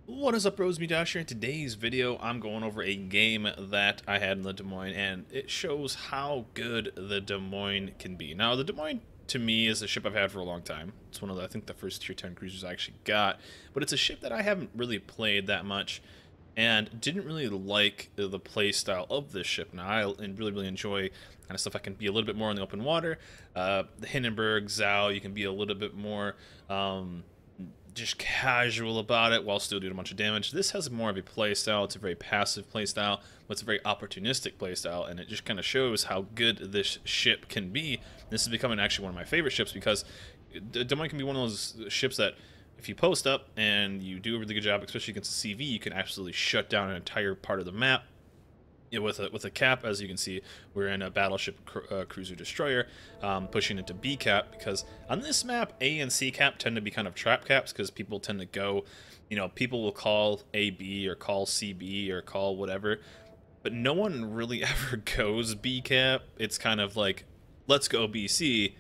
What is up, Rose Me Dasher? In today's video, I'm going over a game that I had in the Des Moines, and it shows how good the Des Moines can be. Now, the Des Moines, to me, is a ship I've had for a long time. It's one of the, I think, the first Tier 10 cruisers I actually got, but it's a ship that I haven't really played that much, and didn't really like the play style of this ship. Now, I really enjoy kind of stuff I can be a little bit more in the open water. The Hindenburg, Zhao, you can be a little bit more... just casual about it while still doing a bunch of damage. This has more of a play style. It's a very passive play style, but it's a very opportunistic play style, and it just kind of shows how good this ship can be. This is becoming actually one of my favorite ships because Des Moines can be one of those ships that if you post up and you do a really good job, especially against a CV, you can absolutely shut down an entire part of the map. Yeah, with a cap. As you can see, we're in a battleship cruiser destroyer, pushing into B cap, because on this map A and C cap tend to be kind of trap caps, because people tend to go, people will call AB or call CB or call whatever, but no one really ever goes B cap. It's kind of like, let's go BC,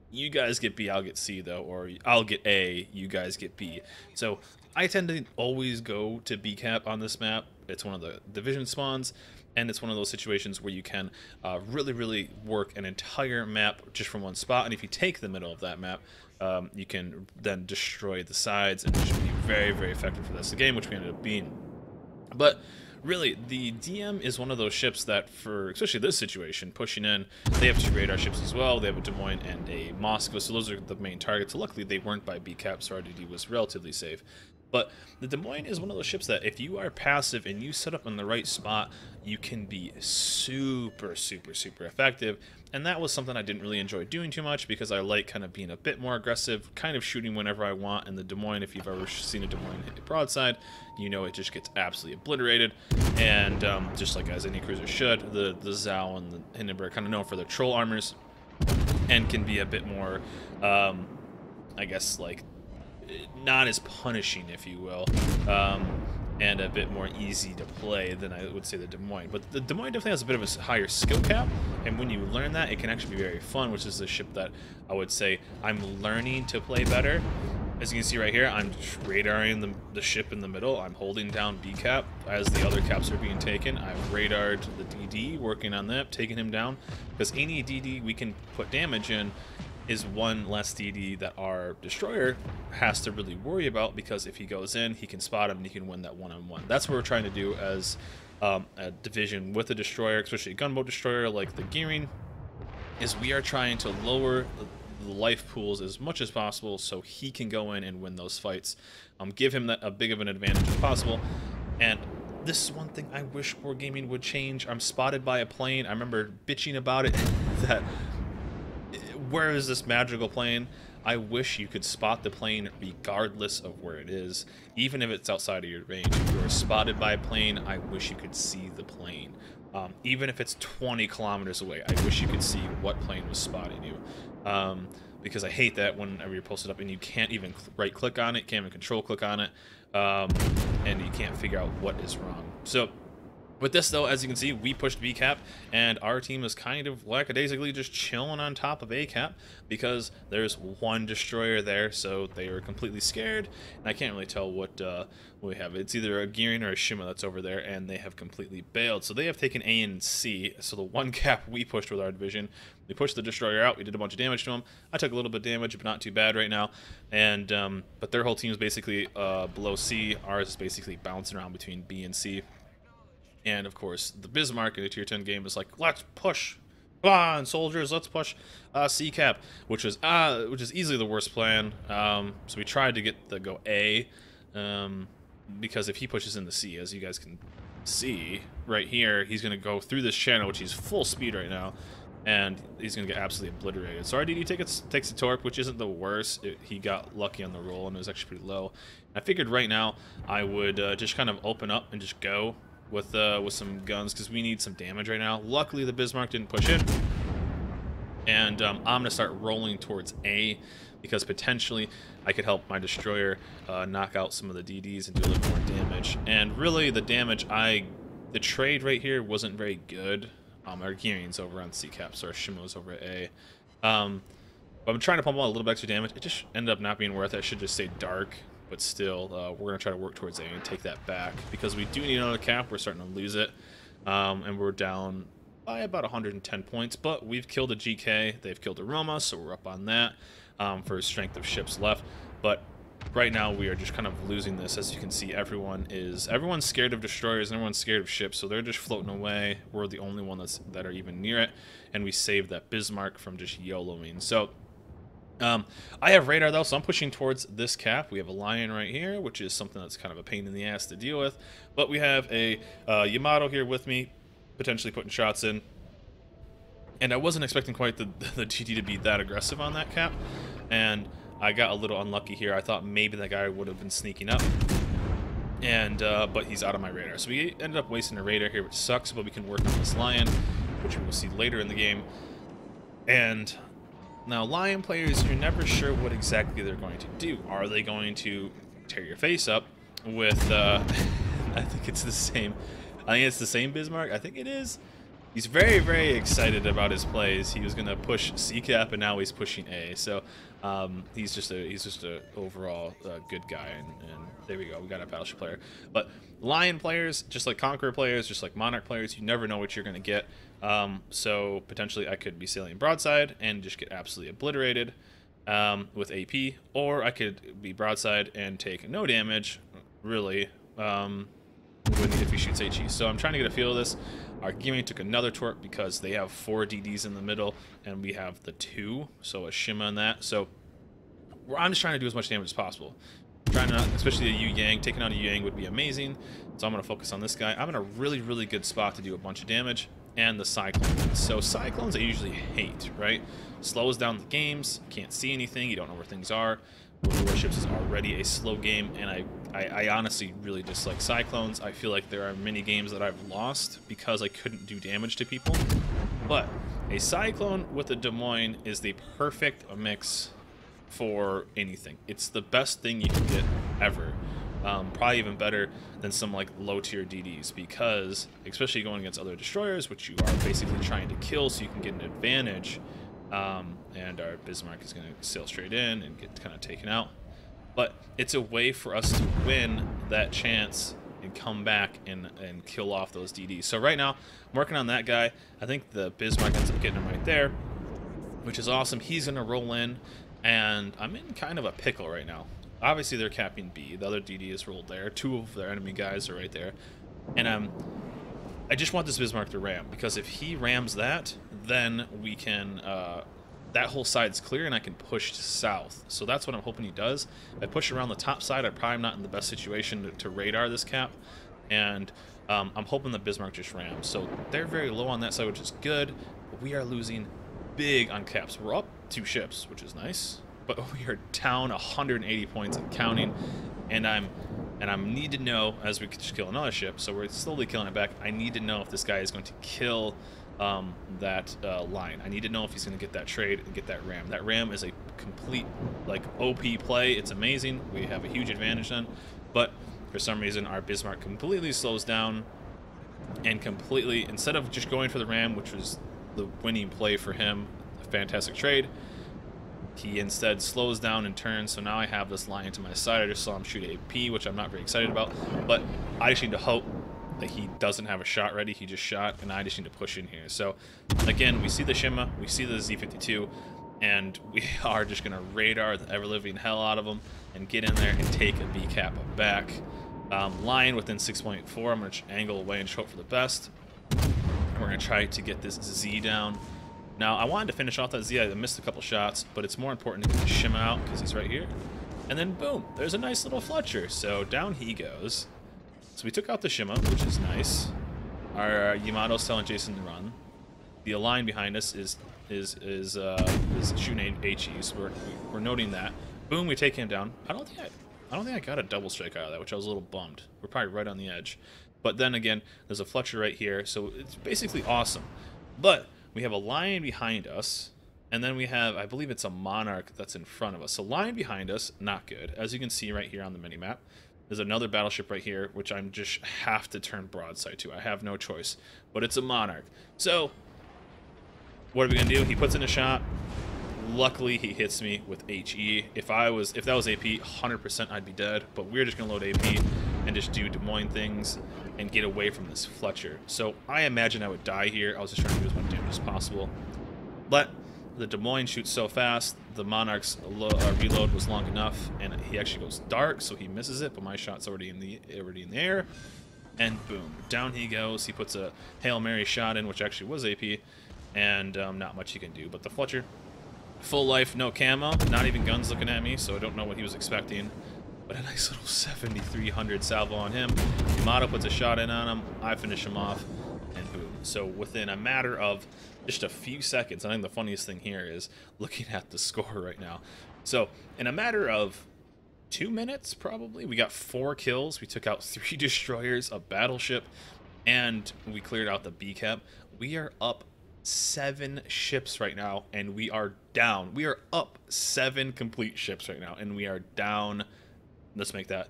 you guys get B, I'll get C though, or I'll get A, you guys get B. So I tend to always go to B cap on this map. It's one of the division spawns, and it's one of those situations where you can really work an entire map just from one spot. And if you take the middle of that map, you can then destroy the sides, and it should be very effective for this game, which we ended up being. But really, the DM is one of those ships that, for especially this situation, pushing in, they have two radar ships as well. They have a Des Moines and a Moscow, so those are the main targets. So luckily, they weren't by B cap, so RDD was relatively safe. But the Des Moines is one of those ships that if you are passive and you set up in the right spot, you can be super effective. And that was something I didn't really enjoy doing too much, because I like kind of being a bit more aggressive, kind of shooting whenever I want. And the Des Moines, if you've ever seen a Des Moines hit a broadside, you know it just gets absolutely obliterated. And just like as any cruiser should, the Zhao and the Hindenburg kind of known for their troll armors, and can be a bit more, I guess, like, not as punishing, if you will, and a bit more easy to play than I would say the Des Moines. But the Des Moines definitely has a bit of a higher skill cap, and when you learn that, it can actually be very fun, which is a ship that I would say I'm learning to play better. As you can see right here, I'm radaring the ship in the middle. I'm holding down B cap as the other caps are being taken. I've radared the DD, working on that, taking him down, because any DD we can put damage in is one less DD that our destroyer has to really worry about, because if he goes in, he can spot him and he can win that one-on-one. That's what we're trying to do as a division with a destroyer, especially a gunboat destroyer like the Gearing, is we are trying to lower the life pools as much as possible so he can go in and win those fights. Give him that a big of an advantage as possible. And this is one thing I wish Wargaming would change. I'm spotted by a plane. I remember bitching about it that where is this magical plane? I wish you could spot the plane regardless of where it is, even if it's outside of your range. If you are spotted by a plane, I wish you could see the plane. Even if it's 20 kilometers away, I wish you could see what plane was spotting you. Because I hate that whenever you're posted up and you can't even right click on it, can't even control click on it, and you can't figure out what is wrong. So with this, though, as you can see, we pushed B cap, and our team is kind of lackadaisically just chilling on top of A cap, because there's one destroyer there, so they are completely scared, and I can't really tell what we have. It's either a Gearing or a Shima that's over there, and they have completely bailed. So they have taken A and C, so the one cap we pushed with our division, we pushed the destroyer out, we did a bunch of damage to him. I took a little bit of damage, but not too bad right now, and but their whole team is basically below C. Ours is basically bouncing around between B and C. And of course, the Bismarck in a tier 10 game is like, let's push, come on, soldiers, let's push C cap, which is easily the worst plan. So we tried to get the go A, because if he pushes in the C, as you guys can see right here, he's gonna go through this channel, which he's full speed right now, and he's gonna get absolutely obliterated. So RDD takes a torp, which isn't the worst. He got lucky on the roll, and it was actually pretty low. I figured right now I would just kind of open up and just go with some guns, because we need some damage right now. Luckily, the Bismarck didn't push in, and I'm gonna start rolling towards A, because potentially I could help my destroyer knock out some of the DDs and do a little more damage. And really, the damage the trade right here wasn't very good. Our Gearing's over on C cap, so our Shimo's over at A. But I'm trying to pump out a little bit extra damage. It just ended up not being worth it. I should just say dark. but still, we're going to try to work towards A and take that back, because we do need another cap. We're starting to lose it, and we're down by about 110 points, but we've killed a GK. They've killed a Roma, so we're up on that for strength of ships left. But right now we are just kind of losing this. As you can see, everyone's scared of destroyers and everyone's scared of ships, so they're just floating away. We're the only one that are even near it, and we saved that Bismarck from just YOLOing. So I have radar though, so I'm pushing towards this cap. We have a lion right here, which is something that's kind of a pain in the ass to deal with, but we have a Yamato here with me, potentially putting shots in. And I wasn't expecting quite the GT to be that aggressive on that cap, and I got a little unlucky here. I thought maybe that guy would have been sneaking up, and but he's out of my radar. So we ended up wasting a radar here, which sucks, but we can work on this lion, which we will see later in the game. And now lion players, you're never sure what exactly they're going to do. Are they going to tear your face up with, I think it's the same, Bismarck. I think it is. He's very, very excited about his plays. He was going to push C cap, and now he's pushing A. So he's just a overall good guy, and there we go. We got a battleship player. But lion players, just like conqueror players, just like monarch players, you never know what you're going to get. So potentially I could be sailing broadside and just get absolutely obliterated with AP, or I could be broadside and take no damage, really, if he shoots HE. So I'm trying to get a feel of this. Our Gimi took another torque because they have 4 DDs in the middle, and we have the 2, so a Shima in that. So I'm just trying to do as much damage as possible. Trying to, especially a Yu Yang. Taking out a Yu Yang would be amazing. So I'm going to focus on this guy. I'm in a really, really good spot to do a bunch of damage. And the Cyclone. So Cyclones I usually hate, right? Slows down the games. Can't see anything. You don't know where things are. Warships is already a slow game, and I honestly really dislike Cyclones. I feel like there are many games that I've lost because I couldn't do damage to people. But a Cyclone with a Des Moines is the perfect mix for anything. It's the best thing you can get ever. Probably even better than some like low tier DDs, because especially going against other destroyers, which you are basically trying to kill so you can get an advantage. And our Bismarck is going to sail straight in and get kind of taken out. But it's a way for us to win that chance and come back and kill off those DDs. So right now, I'm working on that guy. I think the Bismarck ends up getting him right there, which is awesome. He's going to roll in, and I'm in kind of a pickle right now. Obviously, they're capping B. The other DD is rolled there. 2 of their enemy guys are right there. And I just want this Bismarck to ram, because if he rams that, then we can, that whole side's clear and I can push south. So that's what I'm hoping he does. If I push around the top side, I'm probably not in the best situation to radar this cap. And I'm hoping the Bismarck just rams. So they're very low on that side, which is good. But we are losing big on caps. We're up 2 ships, which is nice. But we are down 180 points and counting. And I'm need to know, as we could just kill another ship, so we're slowly killing it back. I need to know if this guy is going to kill that line. I need to know if he's going to get that trade and get that ram. That ram is a complete like OP play. It's amazing. We have a huge advantage then, but for some reason our Bismarck completely slows down and completely, instead of just going for the ram, which was the winning play for him, a fantastic trade, he instead slows down and turns. So now I have this lion to my side. I just saw him shoot AP, which I'm not very excited about, but I just need to hope that he doesn't have a shot ready. He just shot, and I just need to push in here. So again, we see the Shima, we see the Z52, and we are just going to radar the ever-living hell out of them and get in there and take a B cap back. Lion within 6.4. I'm going to angle away and show up for the best. We're going to try to get this Z down. Now, I wanted to finish off that Z. I missed a couple shots, but it's more important to get the Shima out because he's right here. And then, boom, there's a nice little Fletcher. So down he goes. So we took out the Shima, which is nice. Our Yamato's telling Jason to run. The line behind us is shooting HE, so we're noting that. Boom, we take him down. I don't think I got a double strike out of that, which I was a little bummed. We're probably right on the edge. But then again, there's a Fletcher right here, so it's basically awesome. But we have a lion behind us, and then we have, I believe it's a monarch that's in front of us. So lion behind us, not good. As you can see right here on the minimap, there's another battleship right here, which I'm just have to turn broadside to. I have no choice, but it's a monarch. So what are we gonna do? He puts in a shot. Luckily, he hits me with HE. If that was AP, 100% I'd be dead. But we're just gonna load AP and just do Des Moines things and get away from this Fletcher. So I imagine I would die here. I was just trying to do as much damage as possible. But the Des Moines shoots so fast, the Monarch's reload was long enough, and he actually goes dark, so he misses it. But my shot's already in the air, and boom, down he goes. He puts a Hail Mary shot in, which actually was AP, and not much he can do. But the Fletcher, full life, no camo, not even guns looking at me, so I don't know what he was expecting. But a nice little 7,300 salvo on him. Yamato puts a shot in on him. I finish him off, and boom. So within a matter of just a few seconds, I think the funniest thing here is looking at the score right now. So in a matter of 2 minutes, probably, we got 4 kills. We took out 3 destroyers, a battleship, and we cleared out the B cap. We are up 7 ships right now, and we are down. We are up 7 complete ships right now, and we are down. Let's make that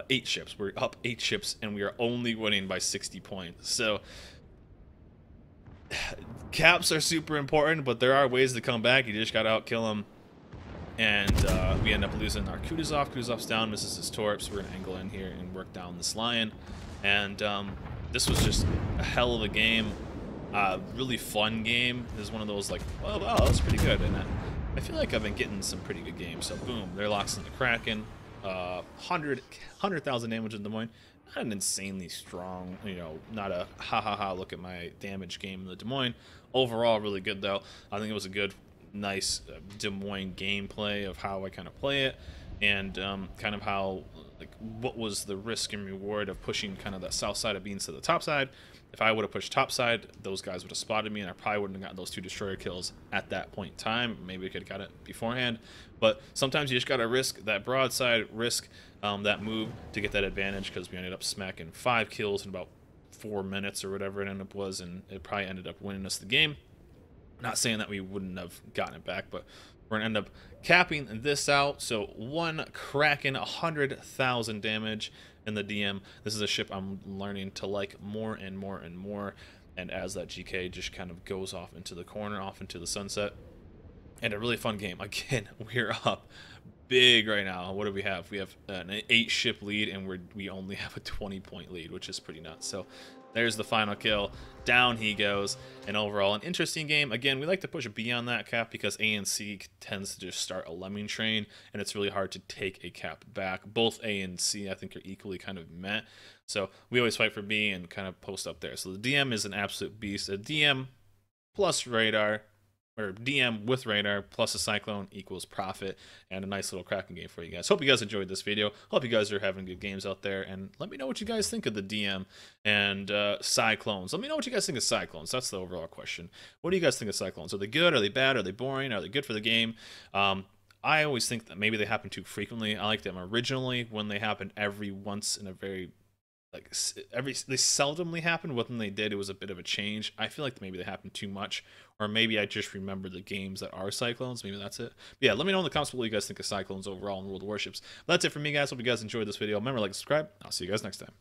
8 ships. We're up 8 ships, and we are only winning by 60 points. So caps are super important, but there are ways to come back. You just gotta outkill them. And we end up losing our Kutuzov. Kutuzov's down, misses his torps. We're gonna angle in here and work down this lion. And this was just a hell of a game. Really fun game. This is one of those like, oh wow, that's pretty good. And I feel like I've been getting some pretty good games. So boom, there locks in the Kraken. 100,000 damage in Des Moines. Not an insanely strong, you know, not a ha look at my damage game in the Des Moines. Overall, really good though. I think it was a good, nice Des Moines gameplay of how I kind of play it, and kind of how, like, what was the risk and reward of pushing kind of that south side of beans to the top side. If I would have pushed top side, those guys would have spotted me, and I probably wouldn't have gotten those 2 destroyer kills at that point in time. Maybe I could have got it beforehand. But sometimes you just got to risk that broadside, risk that move to get that advantage, because we ended up smacking 5 kills in about 4 minutes or whatever it ended up was, and it probably ended up winning us the game. Not saying that we wouldn't have gotten it back, but we're going to end up capping this out. So 1 Kraken, 100,000 damage in the DM. This is a ship I'm learning to like more and more and more. And as that GK just kind of goes off into the corner, off into the sunset. And a really fun game. Again, we're up big right now. What do we have? We have an 8 ship lead, and we only have a 20-point lead, which is pretty nuts. So there's the final kill. Down he goes. And overall, an interesting game. Again, we like to push a B on that cap because A and C tends to just start a lemming train, and it's really hard to take a cap back. Both A and C, I think, are equally kind of met. So we always fight for B and kind of post up there. So the DM is an absolute beast. A DM plus radar, or DM with radar plus a Cyclone equals profit, and a nice little Kraken game for you guys. Hope you guys enjoyed this video. Hope you guys are having good games out there, and let me know what you guys think of the DM and Cyclones. Let me know what you guys think of Cyclones. That's the overall question. What do you guys think of Cyclones? Are they good? Are they bad? Are they boring? Are they good for the game? I always think that maybe they happen too frequently. I liked them originally when they happened every once in a very, like, they seldomly happened. When they did, it was a bit of a change. I feel like maybe they happened too much, or maybe I just remember the games that are Cyclones. Maybe that's it. But yeah, let me know in the comments what you guys think of Cyclones overall in World of Warships. But that's it for me, guys. Hope you guys enjoyed this video. Remember, like, subscribe. I'll see you guys next time.